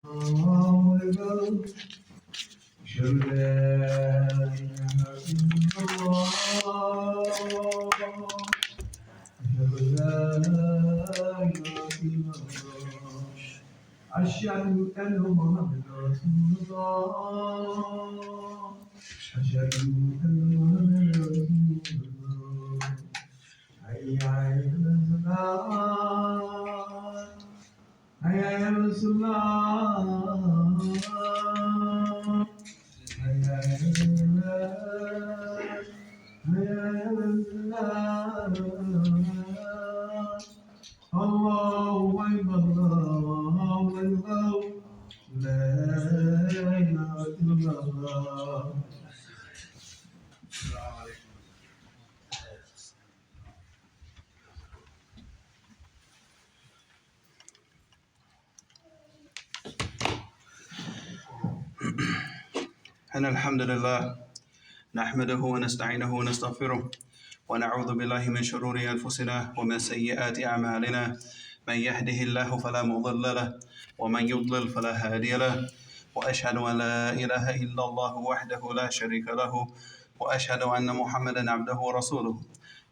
أشهد لا إله إلا الله أشهد لا إله إلا الله أشهد أن محمدا رسول الله أشهد أن محمدا رسول الله حي على الصلاة حي على الصلاة حي على الفلاح حي على الفلاح الله أكبر الله أكبر لا إله إلا الله. إن الحمد لله نحمده ونستعينه ونستغفره ونعوذ بالله من شرور أنفسنا ومن سيئات أعمالنا من يهده الله فلا مضل له ومن يضلل فلا هادي له وأشهد أن لا إله إلا الله وحده لا شريك له وأشهد أن محمدا عبده ورسوله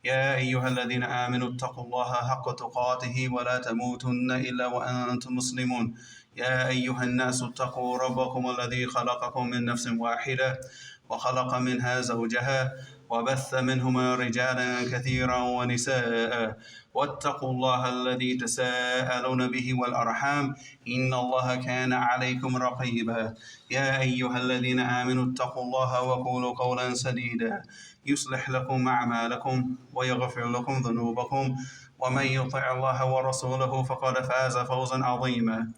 يا أيها الذين آمنوا اتقوا الله حق تقاته ولا تموتن إلا وأنتم مسلمون يا أيها الناس اتقوا ربكم الذي خلقكم من نفس واحدة وخلق منها زوجها وبث منهما رجالا كثيرا ونساء واتقوا الله الذي تساءلون به والأرحام إن الله كان عليكم رقيبا يا أيها الذين آمنوا اتقوا الله وقولوا قولا سديدا يصلح لكم أعمالكم ويغفر لكم ذنوبكم ومن يطع الله ورسوله فقد فاز فوزا عظيما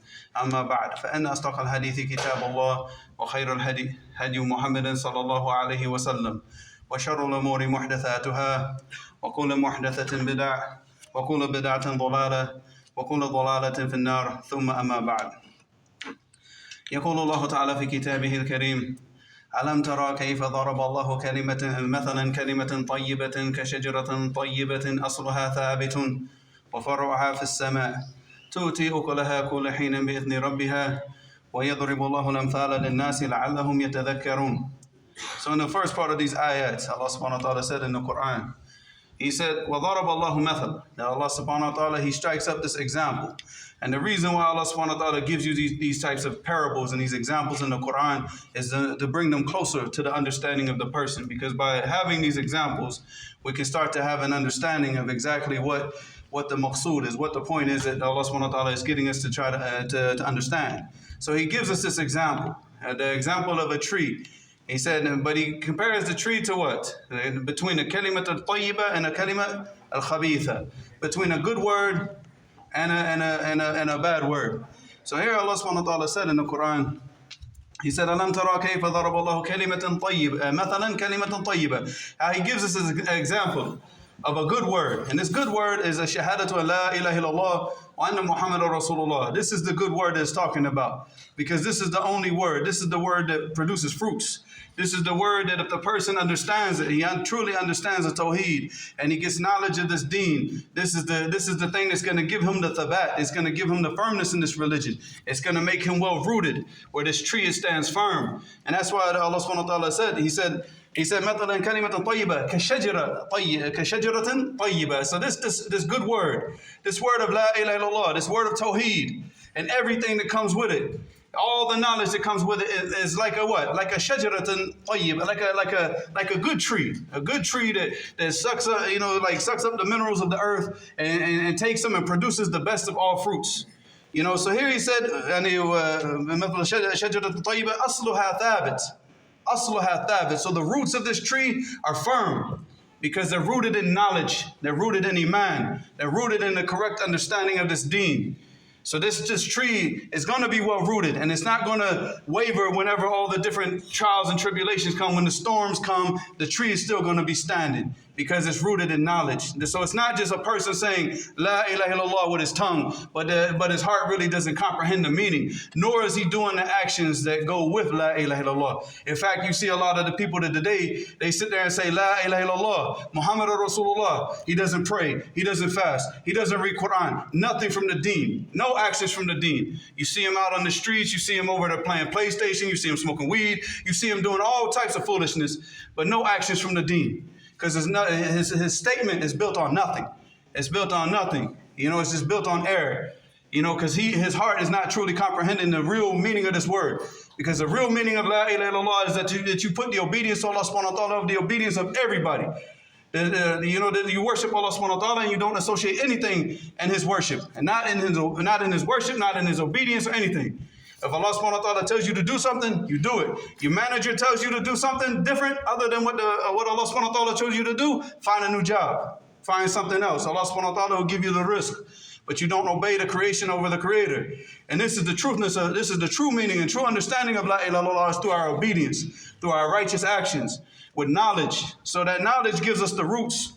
أما بعد فإن أصدق الحديث كتاب الله وخير الهدي هدي محمد صلى الله عليه وسلم وشر الأمور محدثاتها وكل محدثة بدعة وكل بدعة ضلالة وكل ضلالة في النار ثم أما بعد يقول الله تعالى في كتابه الكريم ألم ترى كيف ضرب الله مثلا كلمة طيبة كشجرة طيبة أصلها ثابت وفرعها في السماء تؤتي أكلها كل حين بإذن ربها ويضرب الله الأمثال للناس لعلهم يتذكرون. So in the first part of these ayats, Allah subhanahu wa ta'ala said in the Quran, He said, وَضَرَبَ اللَّهُ مَثَلًا. That Allah subhanahu wa ta'ala, He strikes up this example. And the reason why Allah subhanahu wa ta'ala gives you these types of parables and these examples in the Quran is to bring them closer to the understanding of the person. Because by having these examples, we can start to have an understanding of exactly what the maqsood is, what the point is that Allah subhanahu wa ta'ala is getting us to try to understand. So He gives us this example, the example of a tree. He said, but He compares the tree to what? Between a kalimat al-tayyiba and a kalimat al-khabitha. Between a good word and a bad word. So here Allah subhanahu wa ta'ala said in the Quran, He said, أَلَمْ تَرَى كَيْفَ ضَرَبَ اللَّهُ كَلِمَةً طَيِّبَةً مَثَلًا كَلِمَةً طَيِّبَةً. He gives us an example of a good word. And this good word is a shahadatu la ilaha illallah wa anna Muhammadan Rasulullah. This is the good word that it's talking about. Because this is the only word. This is the word that produces fruits. This is the word that if the person understands it, he truly understands the Tawheed, and he gets knowledge of this Deen. This is the thing that's going to give him the thabat. It's going to give him the firmness in this religion. It's going to make him well rooted, where this tree stands firm. And that's why Allah subhanahu wa ta'ala said, He said, مثلا كلمة طيبة كشجرة طيبة. So this good word, this word of la ilaha illallah, this word of Tawheed, and everything that comes with it. All the knowledge that comes with it is like a what? Like a shajaratan tayyib, like a good tree that sucks up, sucks up the minerals of the earth and takes them and produces the best of all fruits. So here he said, shajaratan tayyiba asluha thabit. Asluha thabit. So the roots of this tree are firm because they're rooted in knowledge, they're rooted in iman, they're rooted in the correct understanding of this deen. So this tree is going to be well rooted, and it's not going to waver whenever all the different trials and tribulations come. When the storms come, the tree is still going to be standing. because it's rooted in knowledge. So it's not just a person saying La ilaha illallah with his tongue, but his heart really doesn't comprehend the meaning, nor is he doing the actions that go with La ilaha illallah. In fact, you see a lot of the people that today, they sit there and say La ilaha illallah, Muhammad Rasulullah. He doesn't pray, he doesn't fast, he doesn't read Quran, nothing from the Deen, no actions from the Deen. You see him out on the streets, you see him over there playing PlayStation, you see him smoking weed, you see him doing all types of foolishness, but no actions from the Deen. Because his statement is built on nothing. It's built on nothing. It's just built on error. Because his heart is not truly comprehending the real meaning of this word. Because the real meaning of La ilaha illallah is that you put the obedience to Allah subhanahu wa ta'ala of the obedience of everybody. That you worship Allah subhanahu wa ta'ala and you don't associate anything in his worship. And not in his worship, not in his obedience or anything. If Allah subhanahu wa ta'ala tells you to do something, you do it. Your manager tells you to do something different other than what Allah subhanahu wa ta'ala tells you to do, find a new job. Find something else. Allah subhanahu wa ta'ala will give you the risk. But you don't obey the creation over the creator. And this is the true meaning and true understanding of La ilaha illallah is through our obedience, through our righteous actions, with knowledge. So that knowledge gives us the roots.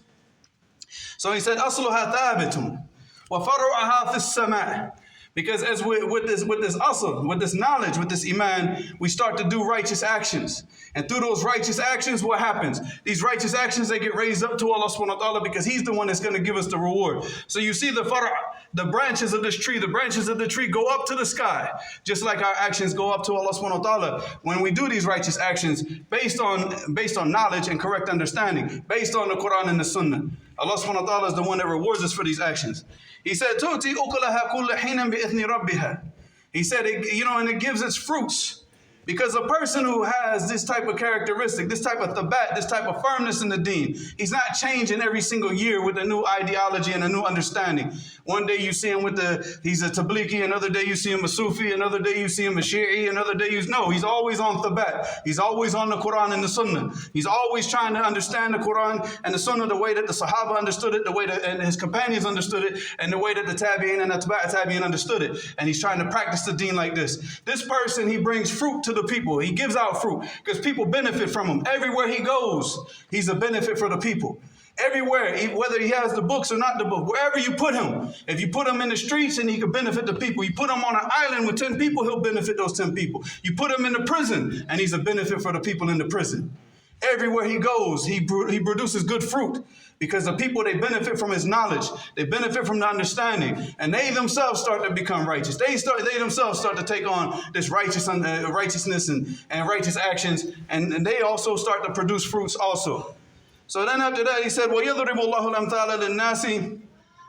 So he said, أَصْلُهَا ثَابِتٌ وَفَرُعَهَا فِي السَّمَاءِ. Because as with this asl, with this knowledge, with this iman, we start to do righteous actions. And through those righteous actions, what happens? These righteous actions, they get raised up to Allah subhanahu wa ta'ala because he's the one that's going to give us the reward. So you see the branches of this tree, the branches of the tree go up to the sky, just like our actions go up to Allah subhanahu wa ta'ala. When we do these righteous actions based on knowledge and correct understanding, based on the Quran and the Sunnah, Allah subhanahu wa ta'ala is the one that rewards us for these actions. He said, تُؤْتِي أُكُلَهَا كُلَّ حِينٍ بِإِذْنِ رَبِّهَا. He said, and it gives its fruits. Because a person who has this type of characteristic, this type of thabat, this type of firmness in the deen, he's not changing every single year with a new ideology and a new understanding. One day you see him he's a Tablighi, another day you see him a Sufi, another day you see him a Shi'i, another day he's always on thabat. He's always on the Quran and the Sunnah. He's always trying to understand the Quran and the Sunnah the way that the Sahaba understood it, the way that and his companions understood it, and the way that the Tabi'in and the Tabi'in understood it. And he's trying to practice the deen like this. This person, he brings fruit to the people. He gives out fruit because people benefit from him. Everywhere he goes, he's a benefit for the people. Everywhere, whether he has the books or not the book, wherever you put him, if you put him in the streets and he can benefit the people, you put him on an island with 10 people, he'll benefit those 10 people. You put him in the prison and he's a benefit for the people in the prison. Everywhere he goes, he produces good fruit because the people, they benefit from his knowledge. They benefit from the understanding, and they themselves start to become righteous. They themselves start to take on this righteousness and righteous actions, and they also start to produce fruits also. So then after that, he said, وَيَضْرِبُ اللَّهُ الْأَمْثَالَ لِلنَّاسِ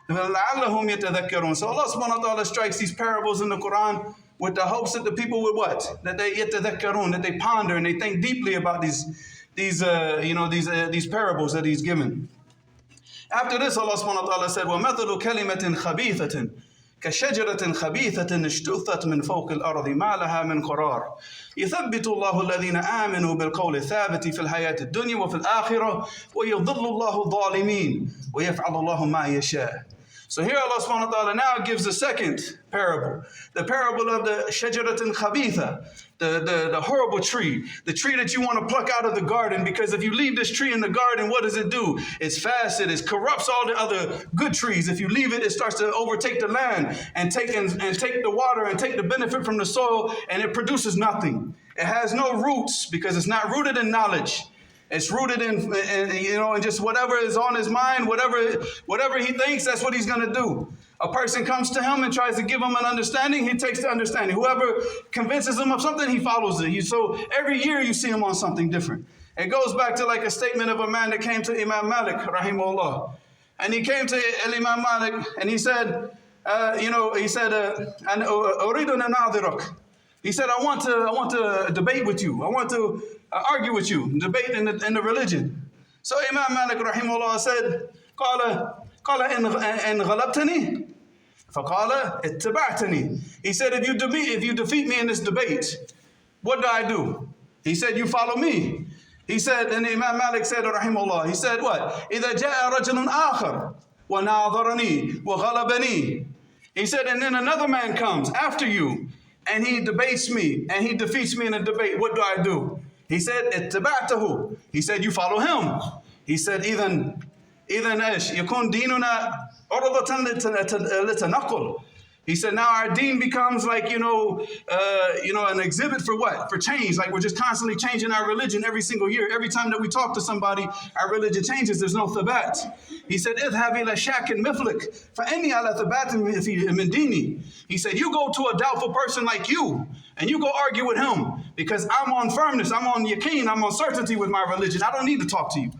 لَعَلَّهُم يَتَذَكَّرُونَ. So Allah subhanahu wa ta'ala strikes these parables in the Quran with the hopes that the people would what? That they yatadhakkarun, that they ponder and they think deeply about these parables that he's given. After this, Allah subhanahu wa ta'ala said, وَمَثَلُ كَلِمَةٍ خَبِيثَةٍ كَشَجَرَةٍ خَبِيثَةٍ اشْتُثَّتْ مِنْ فَوْقِ الْأَرْضِ مَا لَهَا مِنْ قَرَارٍ يُثَبِّتُ اللَّهُ الَّذِينَ آمَنُوا بِالْقَوْلِ الثَّابِتِ فِي الْحَيَاةِ الدُّنْيَا وَفِي الْآخِرَةِ وَيُضِلُّ اللَّهُ الظَّالِمِينَ وَيَفْعَلُ اللَّهُ مَا يَشَاءُ. So here Allah subhanahu wa ta'ala now gives the second parable. The parable of the shajaratin khabitha, the horrible tree. The tree that you want to pluck out of the garden, because if you leave this tree in the garden, what does it do? It's fasted, it corrupts all the other good trees. If you leave it, it starts to overtake the land and take the water and take the benefit from the soil, and it produces nothing. It has no roots because it's not rooted in knowledge. It's rooted in just whatever is on his mind, whatever he thinks, that's what he's going to do. A person comes to him and tries to give him an understanding, he takes the understanding. Whoever convinces him of something, he follows it. So every year you see him on something different. It goes back to like a statement of a man that came to Imam Malik, rahimahullah. And he came to Imam Malik and he said, he said, I want to debate with you. I want to argue with you, debate in the religion. So Imam Malik rahimahullah said, قال إن غلبتني فقال اتبعتني. He said, if you defeat me in this debate, what do I do? He said, you follow me. He said, and Imam Malik said rahimahullah, he said what? إذا جاء رجل آخر وناظرني وغلبني. He said, and then another man comes after you and he debates me and he defeats me in a debate, what do I do? He said, اتبعته. He said, you follow him. He said, إذا إيش يكون ديننا عرضة للتنقل. He said, now our deen becomes like, an exhibit for what? For change. Like we're just constantly changing our religion every single year. Every time that we talk to somebody, our religion changes. There's no thabat. He said, اذهب إلى شاك مثلك فإني على ثبات من ديني. He said, you go to a doubtful person like you, and you go argue with him, because I'm on firmness, I'm on yaqeen, I'm on certainty with my religion. I don't need to talk to you.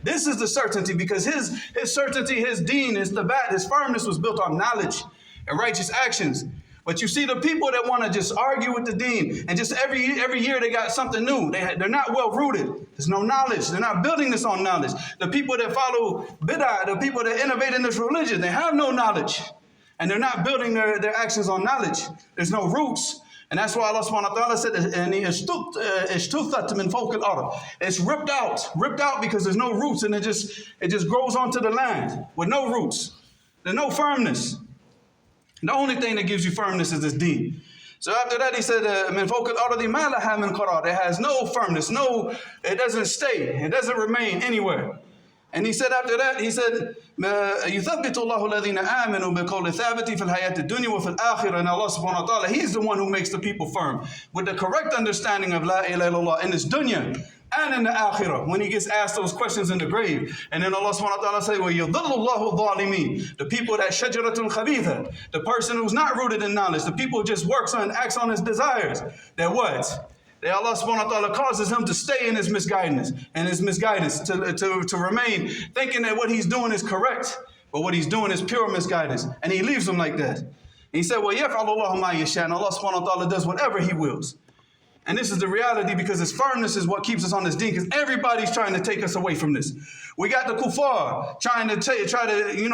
This is the certainty, because his certainty, his deen, his thabat, his firmness was built on knowledge and righteous actions. But you see the people that want to just argue with the deen, and just every year they got something new. They're not well rooted. There's no knowledge. They're not building this on knowledge. The people that follow bid'ah, the people that innovate in this religion, they have no knowledge. And they're not building their actions on knowledge. There's no roots. And that's why Allah subhanahu wa ta'ala said, it's ripped out because there's no roots, and it just grows onto the land with no roots. There's no firmness. The only thing that gives you firmness is this deen. So after that, he said, it has no firmness, it doesn't stay, it doesn't remain anywhere. And he said after that, he said, يُثَبِّتُ اللَّهُ الَّذِينَ آمَنُوا بِقَوْلِ ثَابِتِ فِي الْحَيَاةِ الدُّنْيَا وَفِي الْآخِرَةِ. And Allah subhanahu wa ta'ala, He's the one who makes the people firm with the correct understanding of La ilaha illallah in this dunya and in the akhirah, when he gets asked those questions in the grave. And then Allah subhanahu wa ta'ala say, وَيُضِلُّ اللَّهُ الظَّالِمِينَ. The people that shajaratul khabitha, the person who's not rooted in knowledge, the people who just works on, acts on his desires, that what? That Allah subhanahu wa ta'ala causes him to stay in his misguidance, to remain thinking that what he's doing is correct, but what he's doing is pure misguidance. And he leaves them like that. And he said, well, يَفْعَلُ اللَّهُ مَا يَشَاءُ. And Allah subhanahu wa ta'ala does whatever he wills. And this is the reality, because his firmness is what keeps us on this deen, because everybody's trying to take us away from this. We got the kuffar trying to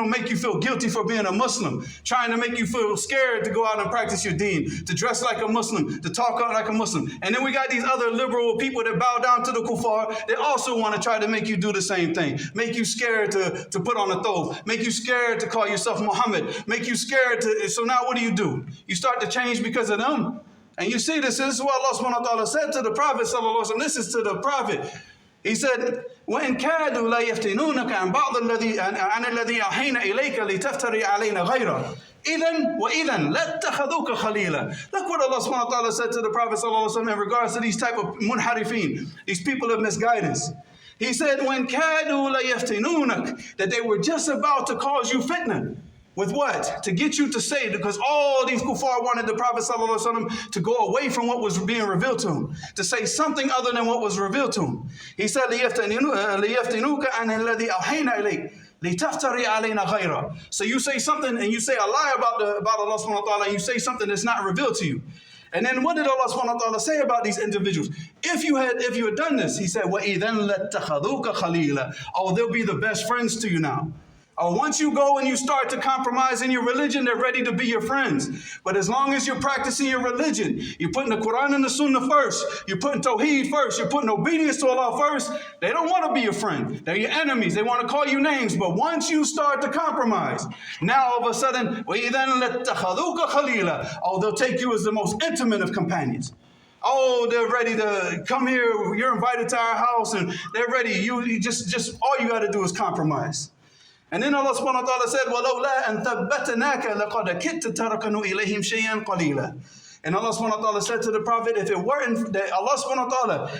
make you feel guilty for being a Muslim, trying to make you feel scared to go out and practice your deen, to dress like a Muslim, to talk out like a Muslim. And then we got these other liberal people that bow down to the kuffar. They also want to try to make you do the same thing, make you scared to put on a thobe, make you scared to call yourself Muhammad, make you scared to. So now what do? You start to change because of them. And you see this is what Allah subhanahu wa ta'ala said to the Prophet sallallahu alaihi wasallam. This is to the Prophet. He said, وَإِن كَادُوا لَا يَفْتِنُونَكَ عَنْ بَعْضِ الَّذِي أَوْحَيْنَا إِلَيْكَ لِتَفْتَرِي عَلَيْنَا غَيْرَهُ إِذًا لَاتَّخَذُوكَ خَلِيلًا. Look what Allah subhanahu wa ta'ala said to the Prophet sallallahu alaihi wasallam in regards to these type of munharifin, these people of misguidance. He said, when كَادُوا لَا يَفْتِنُونَكَ, that they were just about to cause you fitna. With what? To get you to say, because all these kuffar wanted the Prophet ﷺ to go away from what was being revealed to him, to say something other than what was revealed to him. He said, لِيَفْتِنُوكَ عَنِ الَّذِي أَوْحَيْنَا إِلَيْكَ لِتَفْتَرِي عَلَيْنَا غَيْرًا. So you say something, and you say a lie about Allah subhanahu wa ta'ala, and you say something that's not revealed to you. And then what did Allah subhanahu wa ta'ala say about these individuals? If you had done this, he said, وَإِذًا لَاتَّخَذُوكَ خَلِيلًا. Oh, they'll be the best friends to you now. Once you go and you start to compromise in your religion, they're ready to be your friends. But as long as you're practicing your religion, you're putting the Quran and the Sunnah first, you're putting Tawheed first, you're putting obedience to Allah first, they don't want to be your friend. They're your enemies. They want to call you names. But once you start to compromise, now all of a sudden, وَإِذًا لَاتَّخَذُوكَ خَلِيلًا. Oh, they'll take you as the most intimate of companions. Oh, they're ready to come here. You're invited to our house, and they're ready. You just all you got to do is compromise. And then Allah subhanahu wa ta'ala said, وَلَوْلَا أَن ثَبَّتْنَاكَ لَقَدْ كِدْتَ تَرَكَنُوا إِلَيْهِمْ شَيْئًا قَلِيلًا. And Allah subhanahu wa ta'ala said to the Prophet, if it weren't that Allah subhanahu wa ta'ala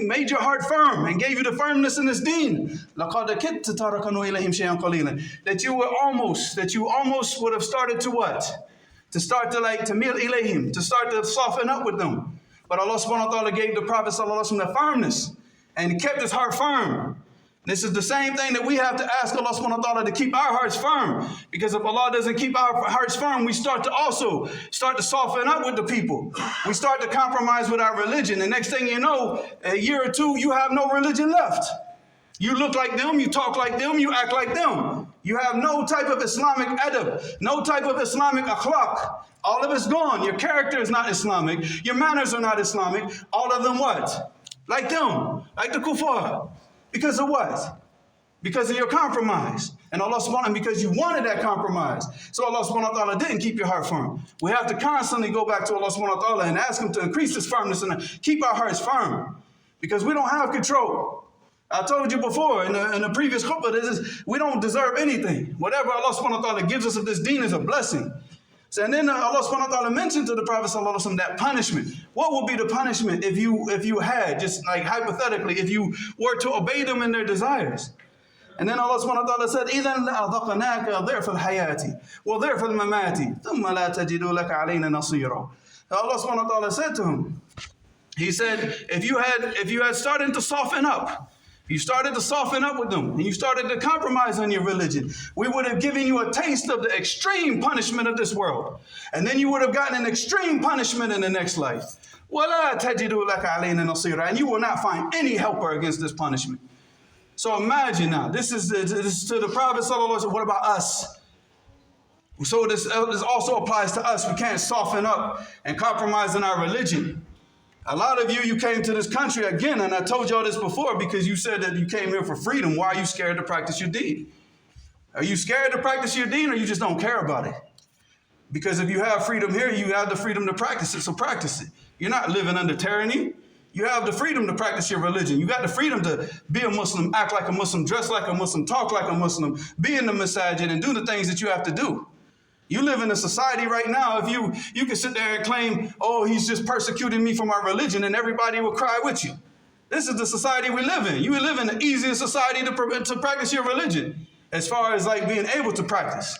made your heart firm and gave you the firmness in this deen, لَقَدْ كِدْتَ تَرَكَنُوا إِلَيْهِمْ شَيْئًا قَلِيلًا. That you almost would have started to what? To start to tamil ilayhim, to start to soften up with them. But Allah subhanahu wa ta'ala gave the Prophet sallallahu alaihi wasallam the firmness, and he kept his heart firm. This is the same thing that we have to ask Allah subhanahu wa ta'ala to keep our hearts firm. Because if Allah doesn't keep our hearts firm, we start to soften up with the people. We start to compromise with our religion. The next thing you know, a year or two, you have no religion left. You look like them, you talk like them, you act like them. You have no type of Islamic adab, no type of Islamic akhlaq. All of it's gone. Your character is not Islamic. Your manners are not Islamic. All of them what? Like them, like the kuffar. Because of what? Because of your compromise. And Allah subhanahu wa ta'ala, because you wanted that compromise. So Allah subhanahu wa ta'ala didn't keep your heart firm. We have to constantly go back to Allah subhanahu wa ta'ala and ask Him to increase this firmness and keep our hearts firm. Because we don't have control. I told you before in the previous khutbah, we don't deserve anything. Whatever Allah subhanahu wa ta'ala gives us of this deen is a blessing. So, and then Allah subhanahu wa ta'ala mentioned to the Prophet sallallahu alaihi wasallam that punishment. What would be the punishment if you had, just like hypothetically, if you were to obey them in their desires? And then Allah subhanahu wa ta'ala said, إِذَنْ لَأَذَقْنَاكَ ضِعْفَ الْحَيَاةِ وَضِعْفَ الْمَمَاتِ ثُمَّ لَا تَجِدُ لَكَ عَلَيْنَا نَصِيرًا. Allah subhanahu wa ta'ala said to him, He said, if you had started to soften up, you started to soften up with them, and you started to compromise on your religion, we would have given you a taste of the extreme punishment of this world. And then you would have gotten an extreme punishment in the next life. وَلَا تَجِدُ لَكَ عَلَيْنَا نَصِيرًا. And you will not find any helper against this punishment. So imagine now, this is to the Prophet sallallahu alaihi wasallam. What about us? So this also applies to us. We can't soften up and compromise in our religion. A lot of you came to this country again, and I told y'all this before because you said that you came here for freedom. Why are you scared to practice your deen? Are you scared to practice your deen, or you just don't care about it? Because if you have freedom here, you have the freedom to practice it, so practice it. You're not living under tyranny. You have the freedom to practice your religion. You got the freedom to be a Muslim, act like a Muslim, dress like a Muslim, talk like a Muslim, be in the masajid and do the things that you have to do. You live in a society right now, if you can sit there and claim, oh, he's just persecuting me for my religion, and everybody will cry with you. This is the society we live in. You live in the easiest society to practice your religion, as far as like being able to practice.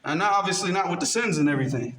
And now obviously not with the sins and everything.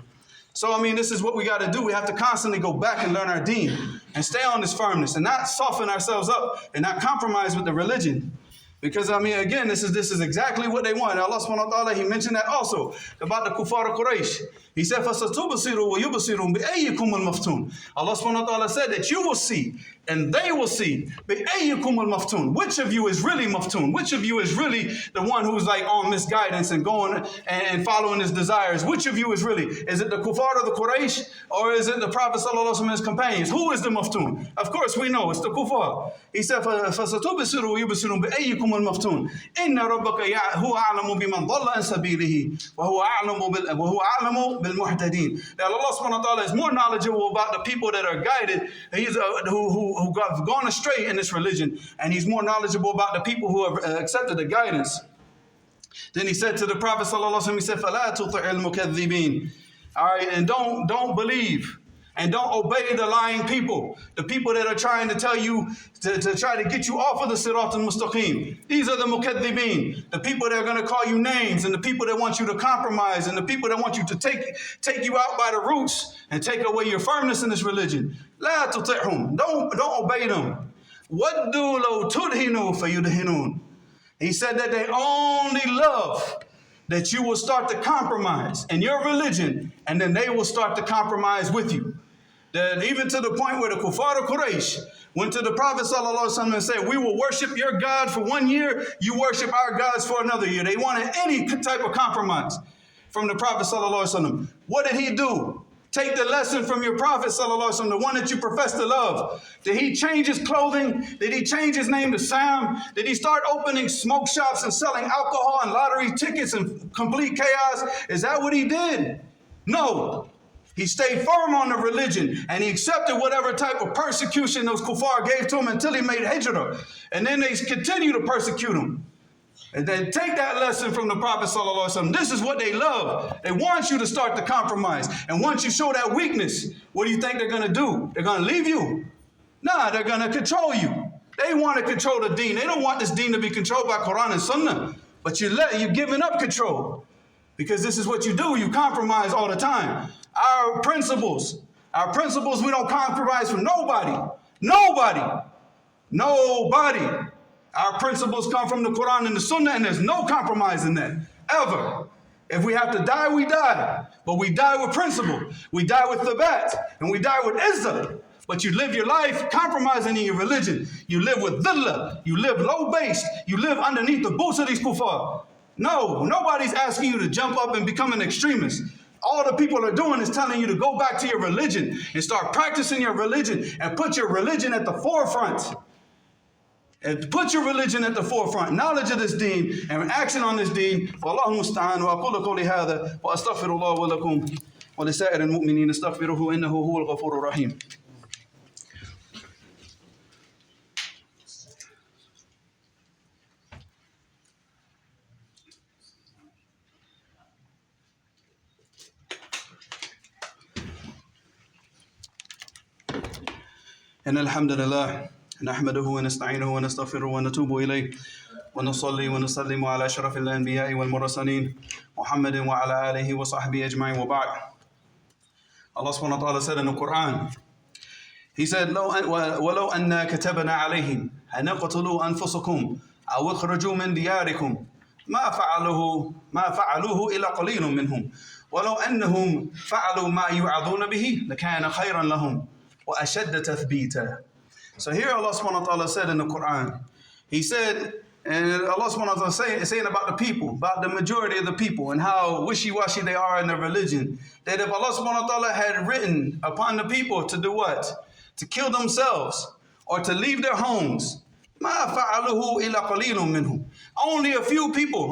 So, I mean, this is what we got to do. We have to constantly go back and learn our deen and stay on this firmness and not soften ourselves up and not compromise with the religion. Because, I mean, again, this is exactly what they want. Allah subhanahu wa ta'ala, He mentioned that also about the kuffar of Quraysh. He said, فَسَتُبْصِرُوا وَيُبْصِرُوا بِأَيِّكُمُ الْمَفْتُونَ. Allah subhanahu wa ta'ala said that you will see and they will see بِأَيِّكُمُ الْمَفْتُونَ. Which of you is really maftoon? Which of you is really the one who's like on misguidance and going and following his desires? Which of you is really? Is it the kuffar of the Quraysh, or is it the Prophet sallallahu alaihi wasallam and his companions? Who is the maftoon? Of course we know it's the kuffar. He said, فَسَتُبْصِرُوا وَيُبْصِرُوا بِأَيِّكُمُ الْمَفْتُونَ إِنَّ رَبَّكَ هُوَ أَعْلَمُ بِمَنْ ضَلَّ عَنْ سَبِيلِهِ وَهُوَ أَعْلَمُ بِالْمُهْتَدِينَ. That Allah subhanahu wa ta'ala is more knowledgeable about the people that are guided, who have gone astray in this religion, and He's more knowledgeable about the people who have accepted the guidance. Then He said to the Prophet sallallahu alaihi wasallam, He said, فَلَا تُطِعِ الْمُكَذِّبِينَ. All right, and don't believe and don't obey the lying people, the people that are trying to tell you, to try to get you off of the sirat al-mustaqim. These are the mukaddibeen, the people that are going to call you names, and the people that want you to compromise, and the people that want you to take you out by the roots and take away your firmness in this religion. La tuti'hum. Don't obey them. Waddu law tudhinu fayudhinun. He said that they only love that you will start to compromise in your religion, and then they will start to compromise with you. That even to the point where the kuffar of Quraysh went to the Prophet ﷺ and said, we will worship your God for 1 year, you worship our gods for another year. They wanted any type of compromise from the Prophet ﷺ. What did he do? Take the lesson from your Prophet ﷺ, the one that you profess to love. Did he change his clothing? Did he change his name to Sam? Did he start opening smoke shops and selling alcohol and lottery tickets and complete chaos? Is that what he did? No. He stayed firm on the religion, and he accepted whatever type of persecution those kuffar gave to him until he made hijrah. And then they continue to persecute him. And then take that lesson from the Prophet sallallahu alaihi wasallam. This is what they love. They want you to start to compromise. And once you show that weakness, what do you think they're going to do? They're going to leave you? Nah, they're going to control you. They want to control the deen. They don't want this deen to be controlled by Quran and Sunnah. But you're giving up control. Because this is what you do. You compromise all the time. Our principles, we don't compromise for nobody. Nobody. Our principles come from the Quran and the Sunnah, and there's no compromise in that, ever. If we have to die, we die. But we die with principle. We die with thabat, and we die with izzah. But you live your life compromising in your religion. You live with dhillah. You live low-based. You live underneath the boots of these kuffar. No, nobody's asking you to jump up and become an extremist. All the people are doing is telling you to go back to your religion and start practicing your religion and put your religion at the forefront. And put your religion at the forefront. Knowledge of this deen and action on this deen. Wallahu musta'an wa aqulu qawli hadha wa astaghfirullah wa lakum wa li sa'iril mu'minin astaghfiruhu innahu huwal ghafurur rahim. إن الحمد لله نحمده ونستعينه ونستغفره ونتوب إليه ونصلي ونسلم على أشرف الأنبياء والمرسلين محمد وعلى آله وصحبه أجمعين وبعد. Allah subhanahu wa ta'ala said in the Quran, He said, وَلَوْ أَنَّا كَتَبْنَا عَلَيْهِمْ أَنْ اقْتُلُوا أَنفُسَكُمْ أَوْ اخْرُجُوا مِنْ دِيَارِكُمْ ما فعلوه إلا قليل منهم ولو أنهم فعلوا ما يوعظون به لكان خيرا لهم وأشد تثبيتا. So here Allah subhanahu wa ta'ala said in the Quran, He said, and Allah subhanahu wa ta'ala saying about the people, about the majority of the people and how wishy-washy they are in their religion, that if Allah subhanahu wa ta'ala had written upon the people to do what? To kill themselves or to leave their homes, ما فعلوه إلا قليل منهم. Only a few people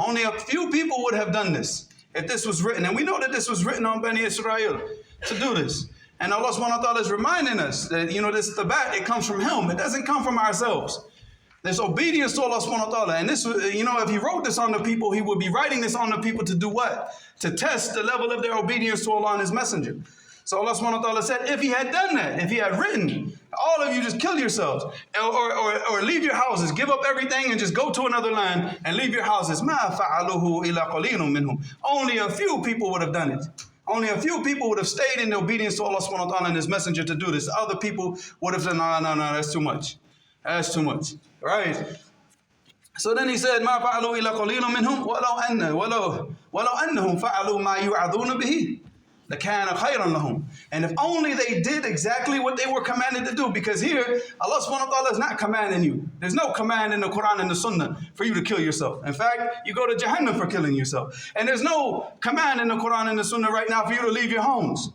would have done this if this was written. And we know that this was written on Bani Israel to do this. And Allah subhanahu wa ta'ala is reminding us that, this tabat, it comes from Him. It doesn't come from ourselves. There's obedience to Allah subhanahu wa ta'ala. And this, if He wrote this on the people, He would be writing this on the people to do what? To test the level of their obedience to Allah and His Messenger. So Allah subhanahu wa ta'ala said, if He had done that, if He had written, all of you just kill yourselves or leave your houses, give up everything and just go to another land and leave your houses. مَا فَعَلُهُ إِلَّا قَلِيلٌ مِّنْهُمْ. Only a few people would have done it. Only a few people would have stayed in obedience to Allah subhanahu wa ta'ala and His Messenger to do this. Other people would have said, no, that's too much. That's too much. Right? So then He said, مَا فَعَلُوا إِلَّا قَلِيلٌ مِّنْهُمْ وَلَوْ أَنَّهُمْ فَعَلُوا مَا يُوعَظُونَ بِهِ لَكَانَ خَيْرًا لَهُمْ. And if only they did exactly what they were commanded to do, because here Allah subhanahu wa ta'ala is not commanding you. There's no command in the Quran and the Sunnah for you to kill yourself. In fact, you go to Jahannam for killing yourself. And there's no command in the Quran and the Sunnah right now for you to leave your homes.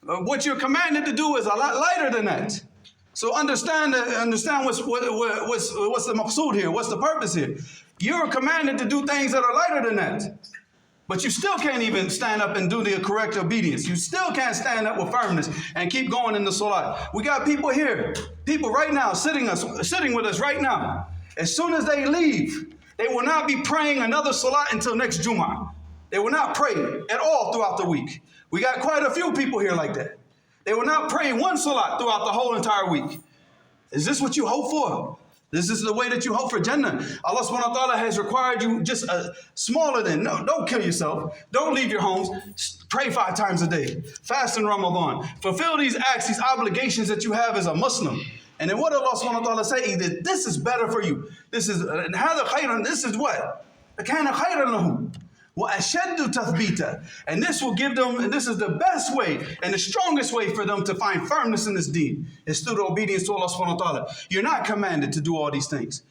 What you're commanded to do is a lot lighter than that. So understand what's the maqsood here, what's the purpose here. You're commanded to do things that are lighter than that. But you still can't even stand up and do the correct obedience. You still can't stand up with firmness and keep going in the salat. We got people here, people right now sitting with us right now. As soon as they leave, they will not be praying another salat until next Jum'ah. They will not pray at all throughout the week. We got quite a few people here like that. They will not pray one salat throughout the whole entire week. Is this what you hope for? This is the way that you hope for Jannah. Allah subhanahu wa ta'ala has required you just smaller than, no, don't kill yourself. Don't leave your homes. Pray 5 times a day. Fast in Ramadan. Fulfill these acts, these obligations that you have as a Muslim. And then what Allah subhanahu wa ta'ala say? That this is better for you. This is what? كَانَ خَيْرًا لَهُمْ وَأَشَدُّ تَثْبِيتًا. And this will give them, and this is the best way and the strongest way for them to find firmness in this deen. It's through the obedience to Allah subhanahu wa ta'ala. You're not commanded to do all these things.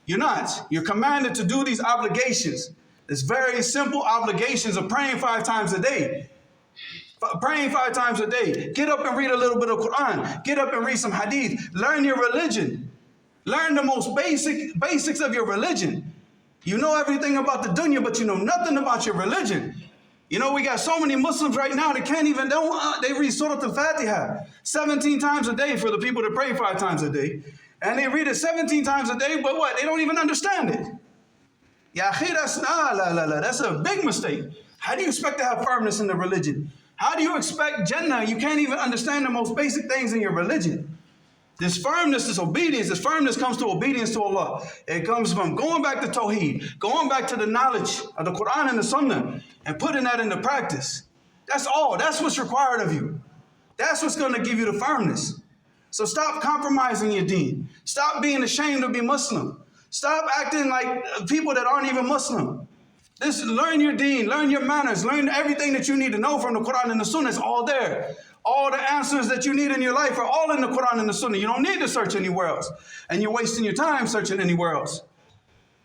You're not. You're commanded to do these obligations. It's very simple obligations of praying 5 times a day. Praying 5 times a day. Get up and read a little bit of Quran. Get up and read some hadith. Learn your religion. Learn the most basics of your religion. You know everything about the dunya, but you know nothing about your religion. We got so many Muslims right now that can't even, they read Surah Al-Fatiha 17 times a day for the people that pray 5 times a day. And they read it 17 times a day, but what? They don't even understand it. Ya akhi, that's a big mistake. How do you expect to have firmness in the religion? How do you expect Jannah? You can't even understand the most basic things in your religion. This firmness, this obedience, this firmness comes to obedience to Allah. It comes from going back to Tawheed, going back to the knowledge of the Quran and the Sunnah, and putting that into practice. That's all. That's what's required of you. That's what's going to give you the firmness. So stop compromising your deen. Stop being ashamed to be Muslim. Stop acting like people that aren't even Muslim. Learn your deen, learn your manners, learn everything that you need to know from the Quran and the Sunnah. It's all there. All the answers that you need in your life are all in the Quran and the Sunnah. You don't need to search anywhere else. And you're wasting your time searching anywhere else.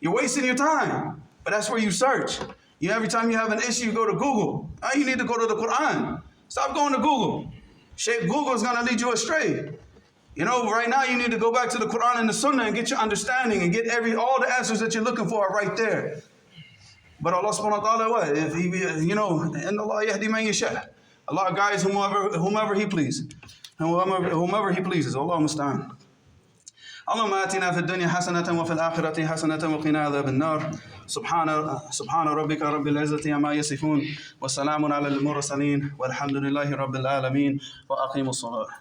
You're wasting your time. But that's where you search. Every time you have an issue, you go to Google. Now you need to go to the Quran. Stop going to Google. Google is going to lead you astray. Right now you need to go back to the Quran and the Sunnah and get your understanding and get all the answers that you're looking for are right there. But Allah subhanahu wa ta'ala, what? If He, إِنَّ اللَّهَ يَهْدِي مَن يَشَاءُ. Allah guides whomever He pleases. Whomever He pleases. Allahumma musta'an. اللهم آتنا في الدنيا حسنة وفي الآخرة حسنة وقنا عذاب النار سبحان ربك رب العزة عما يصفون وسلام على المرسلين والحمد لله رب العالمين وأقيموا الصلاة